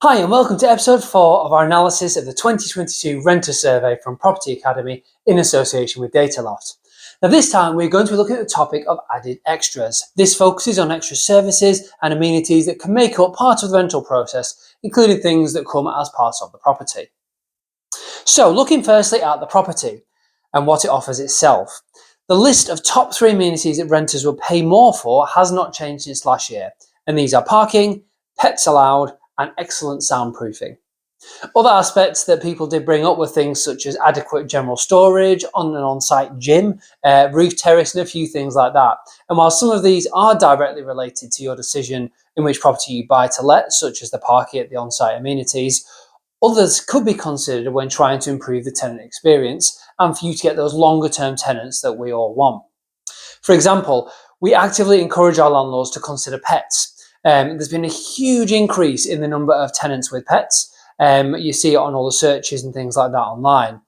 Hi and welcome to episode 4 of our analysis of the 2022 Renter Survey from Property Academy in association with Dataloft. Now this time we're going to be looking at the topic of added extras. This focuses on extra services and amenities that can make up part of the rental process, including things that come as part of the property. So looking firstly at the property and what it offers itself. The list of top 3 amenities that renters will pay more for has not changed since last year, and these are parking, pets allowed, and excellent soundproofing. Other aspects that people did bring up were things such as adequate general storage, on-site gym, roof terrace, and a few things like that. And while some of these are directly related to your decision in which property you buy to let, such as the parking, the on-site amenities, others could be considered when trying to improve the tenant experience and for you to get those longer-term tenants that we all want. For example, we actively encourage our landlords to consider pets. There's been a huge increase in the number of tenants with pets. You see it on all the searches and things like that online.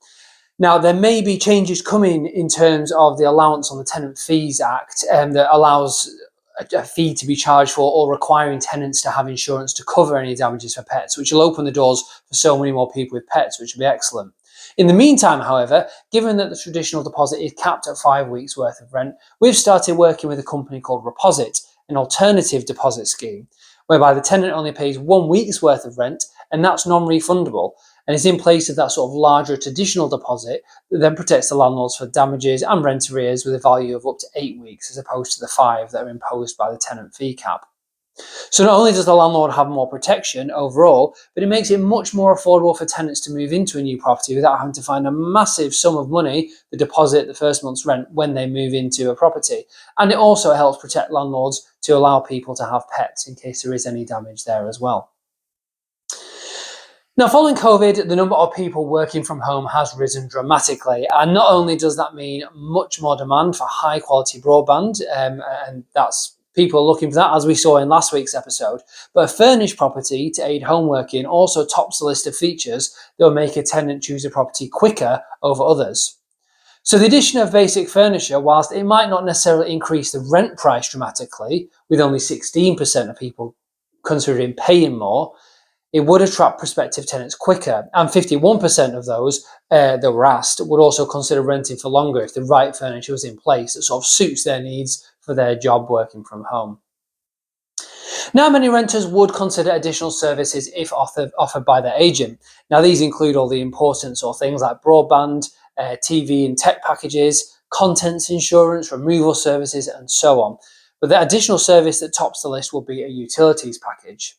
Now, there may be changes coming in terms of the allowance on the Tenant Fees Act that allows a fee to be charged for or requiring tenants to have insurance to cover any damages for pets, which will open the doors for so many more people with pets, which will be excellent. In the meantime, however, given that the traditional deposit is capped at 5 weeks worth of rent, we've started working with a company called Reposit, an alternative deposit scheme, whereby the tenant only pays 1 week's worth of rent, and that's non-refundable, and is in place of that sort of larger traditional deposit that then protects the landlords for damages and rent arrears with a value of up to 8 weeks as opposed to the 5 that are imposed by the tenant fee cap. So not only does the landlord have more protection overall, but it makes it much more affordable for tenants to move into a new property without having to find a massive sum of money to deposit the first month's rent when they move into a property. And it also helps protect landlords to allow people to have pets in case there is any damage there as well. Now, following COVID, the number of people working from home has risen dramatically. And not only does that mean much more demand for high quality broadband, and that's people looking for that, as we saw in last week's episode, but a furnished property to aid home working also tops the list of features that will make a tenant choose a property quicker over others. So the addition of basic furniture, whilst it might not necessarily increase the rent price dramatically, with only 16% of people considering paying more, it would attract prospective tenants quicker, and 51% of those that were asked would also consider renting for longer if the right furniture was in place that sort of suits their needs for their job working from home. Now, many renters would consider additional services if offered by their agent. Now, these include all the important sort of things like broadband, TV and tech packages, contents insurance, removal services, and so on. But the additional service that tops the list will be a utilities package.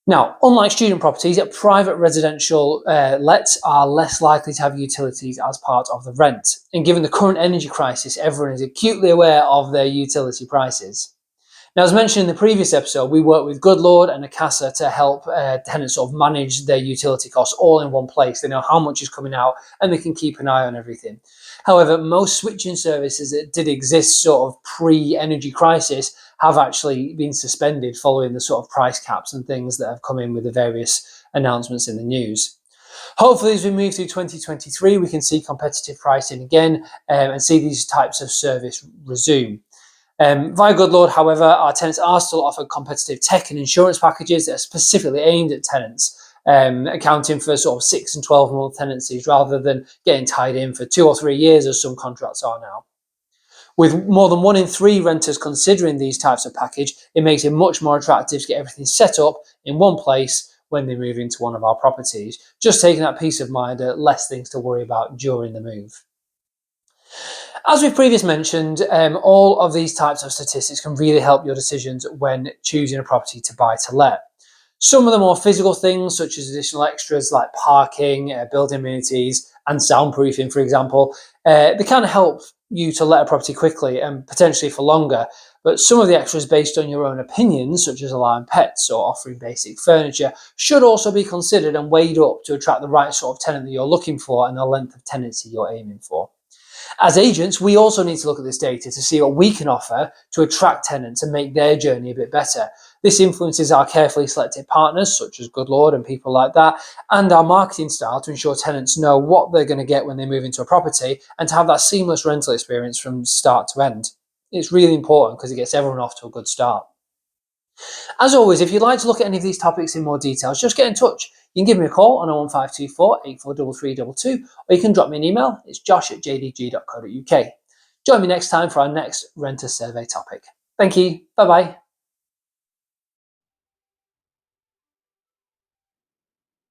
Now, unlike student properties, private residential lets are less likely to have utilities as part of the rent. And given the current energy crisis, everyone is acutely aware of their utility prices. Now, as mentioned in the previous episode, we work with Goodlord and Acasa to help tenants sort of manage their utility costs all in one place. They know how much is coming out and they can keep an eye on everything. However, most switching services that did exist sort of pre-energy crisis have actually been suspended following the sort of price caps and things that have come in with the various announcements in the news. Hopefully, as we move through 2023, we can see competitive pricing again and see these types of service resume. Via Goodlord, however, our tenants are still offered competitive tech and insurance packages that are specifically aimed at tenants, accounting for sort of 6 and 12-month tenancies rather than getting tied in for 2 or 3 years as some contracts are now. With more than 1 in 3 renters considering these types of package, it makes it much more attractive to get everything set up in one place when they move into one of our properties, just taking that peace of mind, less things to worry about during the move. As we've previously mentioned, all of these types of statistics can really help your decisions when choosing a property to buy to let. Some of the more physical things, such as additional extras like parking, building amenities, and soundproofing, for example, they can help you to let a property quickly and potentially for longer. But some of the extras based on your own opinions, such as allowing pets or offering basic furniture, should also be considered and weighed up to attract the right sort of tenant that you're looking for and the length of tenancy you're aiming for. As agents, we also need to look at this data to see what we can offer to attract tenants and make their journey a bit better. This influences our carefully selected partners, such as Goodlord and people like that, and our marketing style to ensure tenants know what they're going to get when they move into a property and to have that seamless rental experience from start to end. It's really important because it gets everyone off to a good start. As always, if you'd like to look at any of these topics in more details, just get in touch. You can give me a call on 01524 843322, or you can drop me an email. It's josh@jdg.co.uk. Join me next time for our next renter survey topic. Thank you. Bye bye.